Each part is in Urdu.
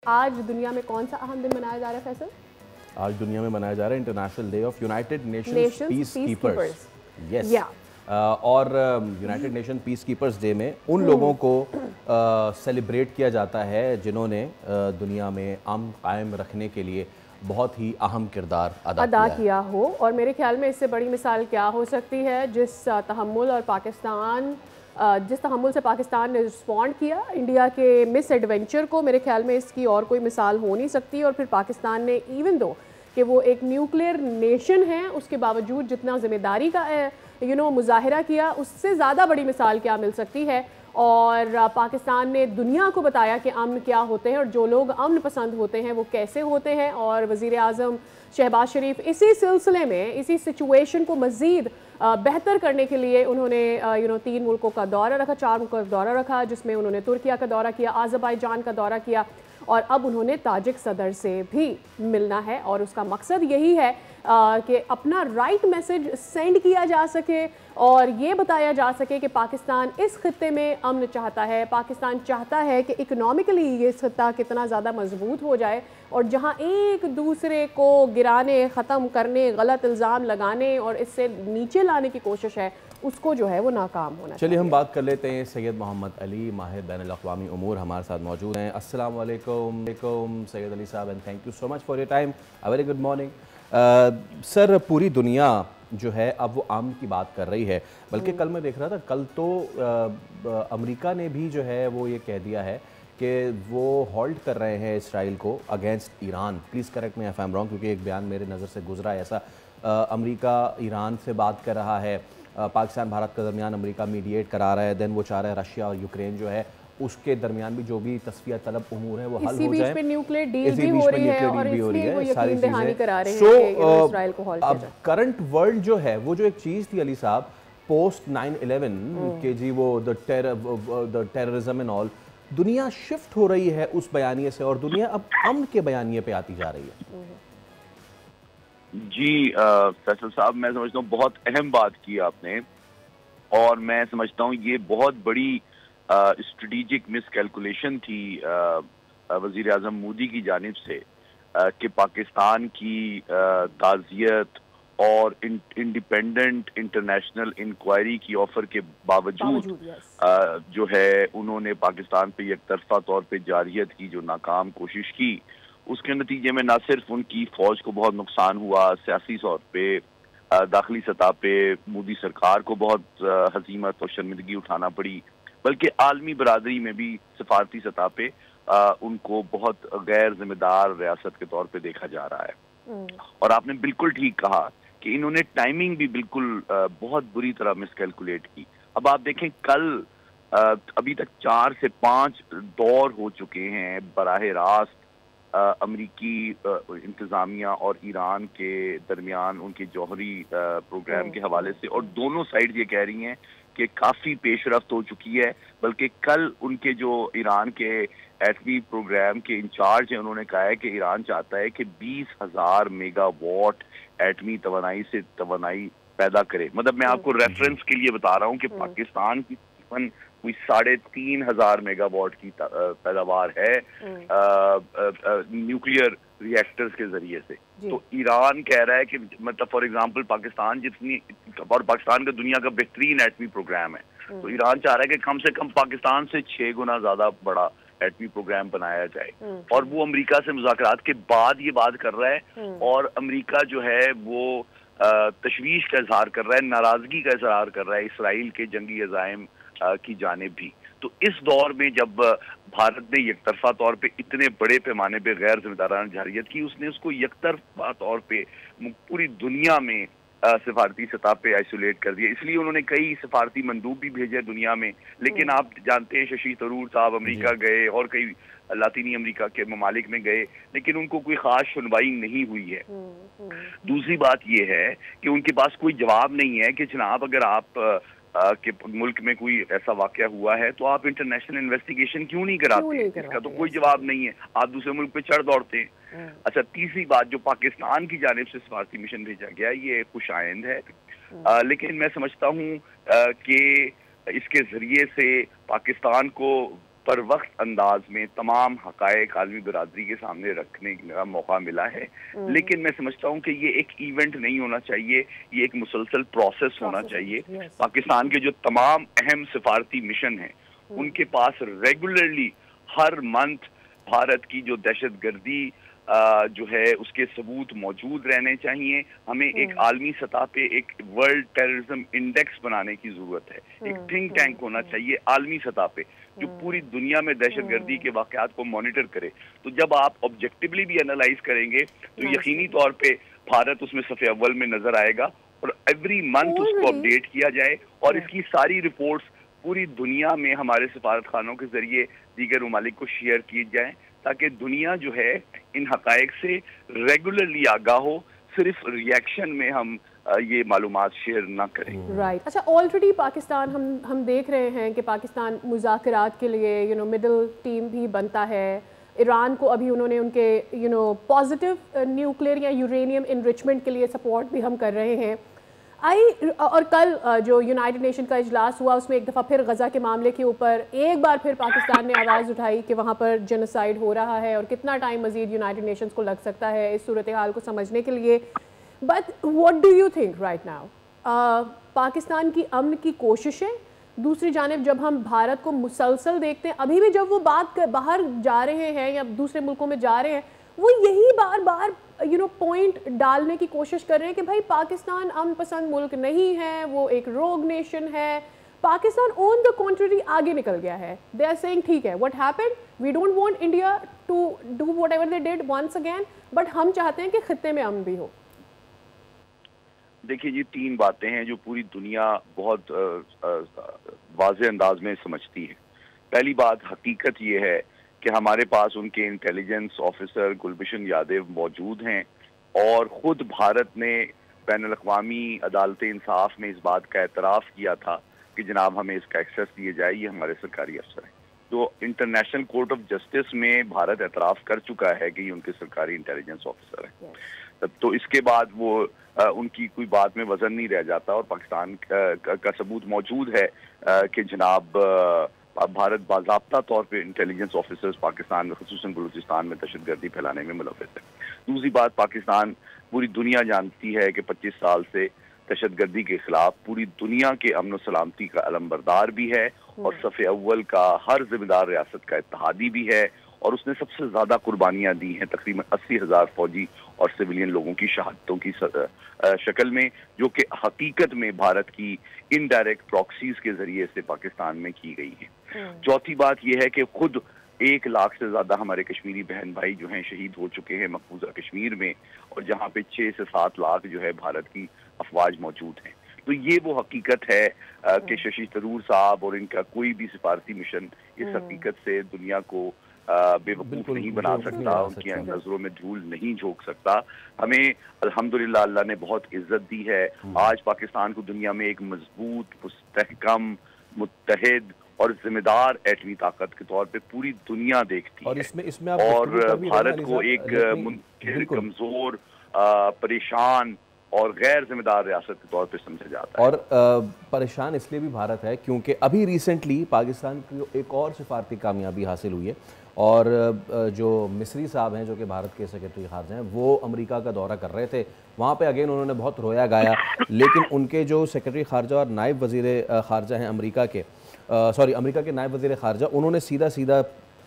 آج دنیا میں کون سا اہم دن منایا جا رہا ہے فیصل؟ آج دنیا میں منایا جا رہا ہے international day of United Nations peace keepers. Yes. اور United Nation peace keepers day میں ان لوگوں کو سیلیبریٹ کیا جاتا ہے جنہوں نے دنیا میں امن قائم رکھنے کے لیے بہت ہی اہم کردار ادا کیا ہو. اور میرے خیال میں اس سے بڑی مثال کیا ہو سکتی ہے، جس تحمل سے پاکستان نے رسپونڈ کیا انڈیا کے مس ایڈونچر کو. میرے خیال میں اس کی اور کوئی مثال ہو نہیں سکتی. اور پھر پاکستان نے ایون دو کہ وہ ایک نیوکلیئر نیشن ہے، اس کے باوجود جتنا ذمہ داری کا مظاہرہ کیا، اس سے زیادہ بڑی مثال کیا مل سکتی ہے. اور پاکستان نے دنیا کو بتایا کہ امن کیا ہوتے ہیں اور جو لوگ امن پسند ہوتے ہیں وہ کیسے ہوتے ہیں. اور وزیر اعظم شہباز شریف اسی سلسلے میں اسی سچویشن کو مزید بہتر کرنے کے لیے انہوں نے 3 ملکوں کا دورہ رکھا، 4 ملکوں کا دورہ رکھا، جس میں انہوں نے ترکیہ کا دورہ کیا، آذربائیجان کا دورہ کیا، اور اب انہوں نے تاجک صدر سے بھی ملنا ہے. اور اس کا مقصد یہی ہے کہ اپنا رائٹ میسج سینڈ کیا جا سکے اور یہ بتایا جا سکے کہ پاکستان اس خطے میں امن چاہتا ہے. پاکستان چاہتا ہے کہ اکنامکلی یہ خطہ کتنا زیادہ مضبوط ہو جائے، اور جہاں ایک دوسرے کو گرانے، ختم کرنے، غلط الزام لگانے اور اس سے نیچے لانے کی کوشش ہے، اس کو جو ہے وہ ناکام ہونا چاہیے. چلیے ہم بات کر لیتے ہیں. سید محمد علی، ماہر بین الاقوامی امور، ہمارے ساتھ موجود ہیں. السلام علیکم Syed Ali Sahab, and thank you so much for your time. Very good morning. Sir, پوری دنیا جو ہے اب وہ امن کی بات کر رہی ہے، بلکہ کل میں دیکھ رہا تھا، کل تو امریکہ نے بھی جو ہے وہ یہ کہہ دیا ہے کہ وہ ہالٹ کر رہے ہیں اسرائیل کو against Iran. Please correct me if I am wrong, کیونکہ ایک بیان میرے نظر سے گزرا ہے ایسا. امریکہ ایران سے بات کر رہا ہے، پاکستان بھارت کے درمیان امریکہ میڈیٹ کرا رہا ہے، دین وہ چاہ رہا ہے رشیا اور یوکرین جو ہے اس کے درمیان بھی جو بھی تصفیہ طلب امور ہیں وہ حل ہو جائیں. اسی بیچ پہ نیوکلیئر ڈیل بھی ہو رہی ہے اور اس لیے وہ یقین دہانی کرا رہے ہیں کہ اسرائیل کو ہالٹ کیا جائے. اب کرنٹ ورلڈ جو ہے وہ جو ایک چیز تھی علی صاحب پوسٹ 9/11 کہ جی وہ دا ٹیررزم اینڈ آل، دنیا شفٹ ہو رہی ہے اس بیانیے سے اور دنیا اب امن کے بیانیے پہ آتی جا رہی ہے. جی فیصل صاحب، میں سمجھتا ہوں بہت اہم بات کی آپ نے، اور میں سمجھتا ہوں یہ بہت بڑی اسٹریٹجک مس کیلکولیشن تھی وزیر اعظم مودی کی جانب سے کہ پاکستان کی تعزیت اور انڈیپینڈنٹ انٹرنیشنل انکوائری کی آفر کے باوجود جو ہے انہوں نے پاکستان پہ یک طرفہ طور پہ جارحیت کی جو ناکام کوشش کی، اس کے نتیجے میں نہ صرف ان کی فوج کو بہت نقصان ہوا، سیاسی طور پہ داخلی سطح پہ مودی سرکار کو بہت ہزیمت اور شرمندگی اٹھانا پڑی، بلکہ عالمی برادری میں بھی سفارتی سطح پہ ان کو بہت غیر ذمہ دار ریاست کے طور پہ دیکھا جا رہا ہے. اور آپ نے بالکل ٹھیک کہا کہ انہوں نے ٹائمنگ بھی بالکل بہت بری طرح مس کیلکولیٹ کی. اب آپ دیکھیں کل ابھی تک 4 سے 5 دور ہو چکے ہیں براہ راست امریکی انتظامیہ اور ایران کے درمیان ان کے جوہری پروگرام کے حوالے سے، اور دونوں سائڈ یہ کہہ رہی ہیں کہ کافی پیش رفت ہو چکی ہے. بلکہ کل ان کے جو ایران کے ایٹمی پروگرام کے انچارج ہیں، انہوں نے کہا ہے کہ ایران چاہتا ہے کہ 20,000 میگا واٹ ایٹمی توانائی پیدا کرے. مطلب میں آپ کو ریفرنس کے لیے بتا رہا ہوں کہ پاکستان کی تقریباً کوئی 3,500 میگا واٹ کی پیداوار ہے نیوکلیئر ری ایکٹرز کے ذریعے سے. تو ایران کہہ رہا ہے کہ مطلب فار ایگزامپل پاکستان جتنی، اور پاکستان کا دنیا کا بہترین ایٹمی پروگرام ہے، تو ایران چاہ رہا ہے کہ کم سے کم پاکستان سے 6 گنا زیادہ بڑا ایٹمی پروگرام بنایا جائے. اور وہ امریکہ سے مذاکرات کے بعد یہ بات کر رہا ہے، اور امریکہ جو ہے وہ تشویش کا اظہار کر رہا ہے، ناراضگی کا اظہار کر رہا ہے اسرائیل کے جنگی عزائم کی جانب بھی. تو اس دور میں جب بھارت نے یک طرفہ طور پہ اتنے بڑے پیمانے پہ غیر ذمہ دارانہ جارحیت کی، اس نے اس کو یک طرفہ طور پہ پوری دنیا میں سفارتی سطح پہ آئسولیٹ کر دیا. اس لیے انہوں نے کئی سفارتی مندوب بھی بھیجے دنیا میں. لیکن آپ جانتے ہیں ششی تھرور صاحب امریکہ گئے اور کئی لاطینی امریکہ کے ممالک میں گئے، لیکن ان کو کوئی خاص سنوائی نہیں ہوئی ہے. دوسری بات یہ ہے کہ ان کے پاس کوئی جواب نہیں ہے کہ جناب اگر آپ کہ ملک میں کوئی ایسا واقعہ ہوا ہے تو آپ انٹرنیشنل انویسٹیگیشن کیوں نہیں کراتے؟ اس کا تو کوئی جواب نہیں ہے، آپ دوسرے ملک پہ چڑھ دوڑتے ہیں. اچھا، تیسری بات جو پاکستان کی جانب سے سفارتی مشن بھیجا گیا یہ خوش آئند ہے، لیکن میں سمجھتا ہوں کہ اس کے ذریعے سے پاکستان کو پر وقت انداز میں تمام حقائق عالمی برادری کے سامنے رکھنے کا موقع ملا ہے. لیکن میں سمجھتا ہوں کہ یہ ایک ایونٹ نہیں ہونا چاہیے, یہ ایک مسلسل پروسیس ہونا چاہیے. پاکستان کے جو تمام اہم سفارتی مشن ہیں ان کے پاس ریگولرلی ہر منتھ بھارت کی جو دہشت گردی جو ہے اس کے ثبوت موجود رہنے چاہیے. ہمیں ایک عالمی سطح پہ ایک ورلڈ ٹیررزم انڈیکس بنانے کی ضرورت ہے. ایک تھنک ٹینک ہونا چاہیے عالمی سطح پہ جو پوری دنیا میں دہشت گردی کے واقعات کو مانیٹر کرے. تو جب آپ آبجیکٹیولی بھی انالائز کریں گے تو یقینی طور پہ بھارت اس میں صف اول میں نظر آئے گا, اور ایوری منتھ اس کو اپڈیٹ کیا جائے اور اس کی ساری رپورٹس پوری دنیا میں ہمارے سفارت خانوں کے ذریعے دیگر ممالک کو شیئر کی جائیں تاکہ دنیا جو ہے ان حقائق سے ریگولرلی آگاہ ہو. صرف ریئیکشن میں ہم یہ معلومات شیئر نہ کریں. رائٹ. اچھا, آلریڈی پاکستان ہم دیکھ رہے ہیں کہ پاکستان مذاکرات کے لیے مڈل ٹیم بھی بنتا ہے. ایران کو ابھی انہوں نے ان کے پازیٹیو نیوکلیئر یا یورینیم انریچمنٹ کے لیے سپورٹ بھی ہم کر رہے ہیں. اور کل جو یونائٹڈ نیشن کا اجلاس ہوا اس میں ایک دفعہ پھر غزہ کے معاملے کے اوپر ایک بار پھر پاکستان نے آواز اٹھائی کہ وہاں پر جینوسائیڈ ہو رہا ہے اور کتنا ٹائم مزید یونائٹڈ نیشنز کو لگ سکتا ہے اس صورتحال کو سمجھنے کے لیے. But what do you think right now, Pakistan کی امن کی کوششیں, دوسری جانب جب ہم بھارت کو مسلسل دیکھتے ہیں ابھی بھی جب وہ بات باہر جا رہے ہیں یا دوسرے ملکوں میں جا رہے ہیں وہ یہی بار بار پوائنٹ ڈالنے کی کوشش کر رہے ہیں کہ بھائی پاکستان امن پسند ملک نہیں ہے, وہ ایک روگ نیشن ہے. پاکستان آن دا کنٹری آگے نکل گیا ہے. دے آر سیئنگ ٹھیک ہے what happened, we don't want India to do whatever they did once again, but ہم چاہتے ہیں کہ خطے میں امن بھی ہو. دیکھیے جی, تین باتیں ہیں جو پوری دنیا بہت واضح انداز میں سمجھتی ہے. پہلی بات حقیقت یہ ہے کہ ہمارے پاس ان کے انٹیلیجنس آفیسر گلبشن یادو موجود ہیں اور خود بھارت نے بین الاقوامی عدالت انصاف میں اس بات کا اعتراف کیا تھا کہ جناب ہمیں اس کا ایکسیس دیے جائے, یہ ہمارے سرکاری افسر ہیں. تو انٹرنیشنل کورٹ آف جسٹس میں بھارت اعتراف کر چکا ہے کہ یہ ان کے سرکاری انٹیلیجنس آفیسر ہیں. تو اس کے بعد وہ ان کی کوئی بات میں وزن نہیں رہ جاتا اور پاکستان کا ثبوت موجود ہے کہ جناب بھارت باضابطہ طور پہ انٹیلیجنس آفیسرز پاکستان میں خصوصاً بلوچستان میں دہشت گردی پھیلانے میں ملوث ہے. دوسری بات, پاکستان پوری دنیا جانتی ہے کہ 25 سال سے دہشت گردی کے خلاف پوری دنیا کے امن و سلامتی کا علمبردار بھی ہے اور صف اول کا ہر ذمہ دار ریاست کا اتحادی بھی ہے, اور اس نے سب سے زیادہ قربانیاں دی ہیں تقریباً 80,000 فوجی اور سویلین لوگوں کی شہادتوں کی شکل میں, جو کہ حقیقت میں بھارت کی انڈائریکٹ پراکسیز کے ذریعے سے پاکستان میں کی گئی ہیں. چوتھی بات یہ ہے کہ خود 1 لاکھ سے زیادہ ہمارے کشمیری بہن بھائی جو ہیں شہید ہو چکے ہیں مقبوضہ کشمیر میں, اور جہاں پہ 6 سے 7 لاکھ جو ہے بھارت کی افواج موجود ہیں. تو یہ وہ حقیقت ہے کہ ششی تھرور صاحب اور ان کا کوئی بھی سفارتی مشن اس حقیقت سے دنیا کو بے وقوف نہیں بنا سکتا, ان کی نظروں میں دھول نہیں جھونک سکتا. ہمیں الحمدللہ اللہ نے بہت عزت دی ہے. آج پاکستان کو دنیا میں ایک مضبوط, مستحکم, متحد اور ذمہ دار ایٹمی طاقت کے طور پہ پوری دنیا دیکھتی ہے, اور بھارت کو ایک منکر, کمزور, پریشان اور غیر ذمہ دار ریاست کے طور پہ سمجھا جاتا ہے. اور پریشان اس لیے بھی بھارت ہے کیونکہ ابھی ریسنٹلی پاکستان کی ایک اور سفارتی کامیابی حاصل ہوئی ہے, اور جو مصری صاحب ہیں جو کہ بھارت کے سیکرٹری خارجہ ہیں وہ امریکہ کا دورہ کر رہے تھے. وہاں پہ اگین انہوں نے بہت رویا گایا, لیکن ان کے جو سیکرٹری خارجہ اور نائب وزیر خارجہ ہیں امریکہ کے نائب وزیر خارجہ, انہوں نے سیدھا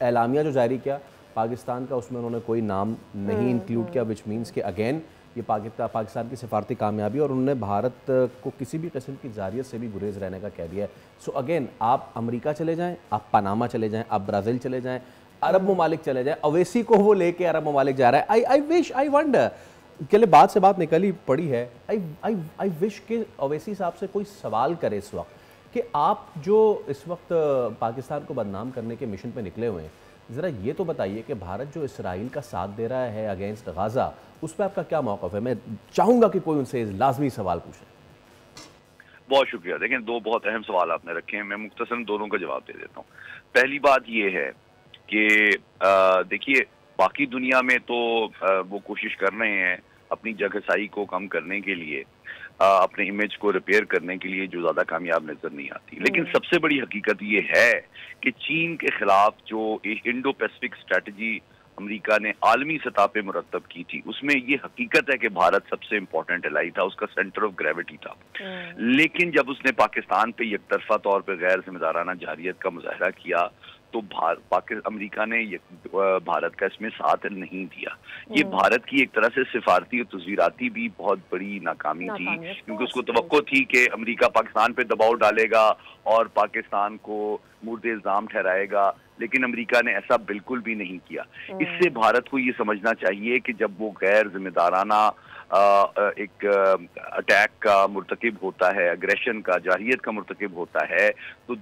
اعلامیہ جو جاری کیا پاکستان کا, اس میں انہوں نے کوئی نام نہیں انکلیوڈ کیا, وچ مینس کہ اگین یہ پاکستان کی سفارتی کامیابی, اور انہوں نے بھارت کو کسی بھی قسم کی جارحیت سے بھی گریز رہنے کا کہہ دیا ہے. سو اگین آپ امریکہ چلے جائیں, آپ پاناما چلے جائیں, آپ برازیل چلے جائیں, عرب ممالک چلے جائیں, اویسی کو وہ لے کے عرب ممالک جا رہا ہے. I wonder کہ بات سے بات نکلی پڑی ہے, I wish کہ اویسی صاحب سے کوئی سوال کرے اس وقت کہ آپ جو اس وقت پاکستان کو بدنام کرنے کے مشن پہ نکلے ہوئے ہیں, ذرا یہ تو بتائیے کہ بھارت جو اسرائیل کا ساتھ دے رہا ہے اگینسٹ غازہ, اس پہ آپ کا کیا موقف ہے؟ میں چاہوں گا کہ کوئی ان سے لازمی سوال پوچھے. بہت شکریہ. دیکھیں, 2 بہت اہم سوال آپ نے رکھے ہیں, میں مختصراً دونوں کا جواب دے دیتا ہوں. پہلی بات یہ ہے کہ دیکھیے باقی دنیا میں تو وہ کوشش کر رہے ہیں اپنی جگہ سائی کو کم کرنے کے لیے. اپنے امیج کو ریپیئر کرنے کے لیے جو زیادہ کامیاب نظر نہیں آتی. لیکن سب سے بڑی حقیقت یہ ہے کہ چین کے خلاف جو انڈو پیسفک اسٹریٹجی امریکہ نے عالمی سطح پہ مرتب کی تھی، اس میں یہ حقیقت ہے کہ بھارت سب سے امپورٹنٹ الائی تھا، اس کا سینٹر آف گریوٹی تھا. لیکن جب اس نے پاکستان پہ یک طرفہ طور پہ غیر ذمہ دارانہ جارحیت کا مظاہرہ کیا تو امریکہ نے بھارت کا اس میں ساتھ نہیں دیا. یہ بھارت کی ایک طرح سے سفارتی اور تجزیراتی بھی بہت بڑی ناکامی تھی، کیونکہ اس کو توقع تھی کہ امریکہ پاکستان پہ دباؤ ڈالے گا اور پاکستان کو مورد الزام ٹھہرائے گا، لیکن امریکہ نے ایسا بالکل بھی نہیں کیا. اس سے بھارت کو یہ سمجھنا چاہیے کہ جب وہ غیر ذمہ دارانہ ایک اٹیک کا مرتکب ہوتا ہے، اگریشن کا، جارحیت کا مرتکب ہوتا ہے، تو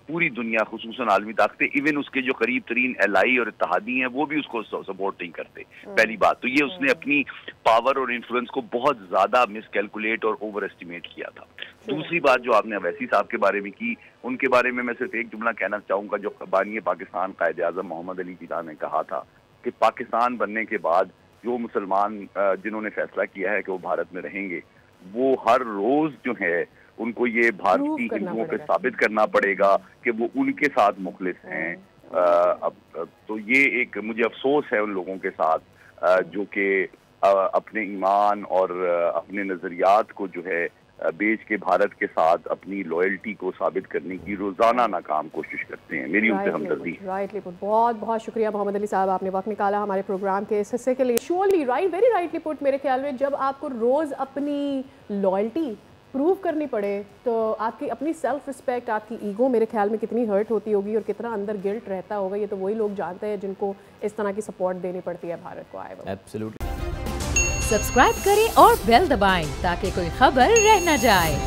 پوری دنیا خصوصاً عالمی طاقتیں، ایون اس کے جو قریب ترین الائی اور اتحادی ہیں، وہ بھی اس کو سپورٹ نہیں کرتے. پہلی بات تو یہ اس نے اپنی پاور اور انفلوئنس کو بہت زیادہ مس کیلکولیٹ اور اوور اسٹیمیٹ کیا تھا. دوسری بات جو آپ نے اویسی صاحب کے بارے میں کی، ان کے بارے میں صرف ایک جملہ کہنا چاہوں گا. جو بانی پاکستان قائد اعظم محمد علی جناح نے کہا تھا کہ پاکستان بننے کے بعد جو مسلمان جنہوں نے فیصلہ کیا ہے کہ وہ بھارت میں رہیں گے، وہ ہر روز جو ہے ان کو یہ بھارتی ہندوؤں پہ ثابت کرنا پڑے گا کہ وہ ان کے ساتھ مخلص ہیں. تو یہ ایک مجھے افسوس ہے ان لوگوں کے ساتھ جو کہ اپنے ایمان اور اپنے نظریات کو جو ہے بیچ کے بھارت کے ساتھ اپنی لائلٹی کو ثابت کرنے کی روزانہ ناکام کوشش کرتے ہیں. میری ان سے ہمدردی. رائٹلی پٹ. بہت بہت شکریہ محمد علی صاحب، آپ نے وقت نکالا ہمارے پروگرام کے اس حصے کے لیے. شیورلی رائٹ، ویری رائٹلی پٹ. میرے خیال میں جب آپ کو روز اپنی لائلٹی پروو کرنی پڑے تو آپ کی اپنی سیلف رسپیکٹ، آپ کی ایگو میرے خیال میں کتنی ہرٹ ہوتی ہوگی اور کتنا اندر گلٹ رہتا ہوگا. یہ تو وہی لوگ جانتے ہیں جن کو اس طرح کی سپورٹ دینی پڑتی ہے بھارت کو. ایبسلیوٹلی. سبسکرائب کریں اور بیل دبائیں تاکہ کوئی خبر رہ نہ جائے.